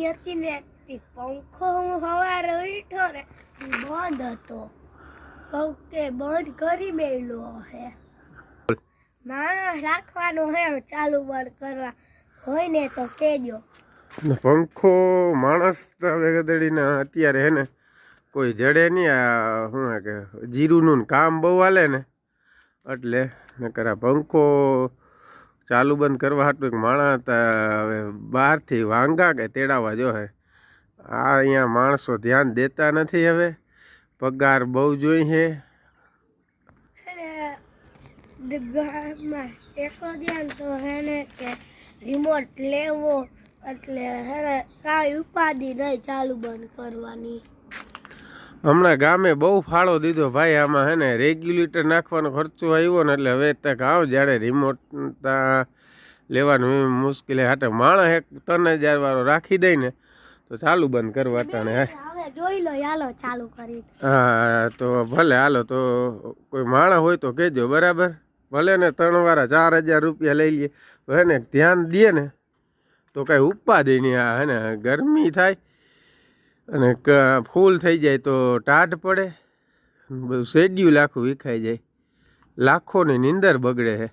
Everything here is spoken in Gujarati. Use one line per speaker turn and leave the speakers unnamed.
હતી ને તે પંખો હું સવારે ઉઠ્યો ને બંધ હતો. કહું કે બંધ કરી મેલો હે. માણસ રાખવાનો હે ચાલુ બંધ કરવા હોય ને તો કહેજો.
પંખો માણસ તો હવે ગદડીને અત્યારે હે ને કોઈ જડે નહીં. આ શું કે જીરુંનું કામ બહુ હાલે ને એટલે નકર આ પંખો ચાલુ બંધ કરવા હાટું એક માણસ હવે બહારથી વાંગા કે તેડાવવા જો હે. આ અહીંયા માણસો ધ્યાન દેતા નથી. હવે પગાર બહુ જોઈએ
ગામમાં ટેકો ધ્યાન તો હે ને કે રિમોટ લેવો એટલે હે ને કાંઈ ઉપાધિ નહીં ચાલુ બંધ કરવાની.
હમણાં ગામે બહુ ફાળો દીધો ભાઈ આમાં હે ને રેગ્યુલેટર નાખવાનો ખર્ચો આવ્યો ને એટલે હવે તક આવ જાણે રિમોટ લેવાનું મુશ્કેલી હાટે માણસ એક 3000 વાળો રાખી દઈ ને તો ચાલુ બંધ કરવા અટાણે હે.
જોઈ લો હાલો ચાલુ કરી.
હા તો ભલે હાલો તો કોઈ માણસ હોય તો કહેજો બરાબર. ભલે ને 3 વાળા 4000 રૂપિયા લઈ લઈએ હે ને ધ્યાન દે ને તો કાંઈ ઉપાધિ નહીં. આ હે ને ગરમી થાય અને ફૂલ થઈ જાય તો ટાઢ પડે બધું શેડ્યુલ આખું વિખાઈ જાય. લાખોની નીંદર બગડે છે.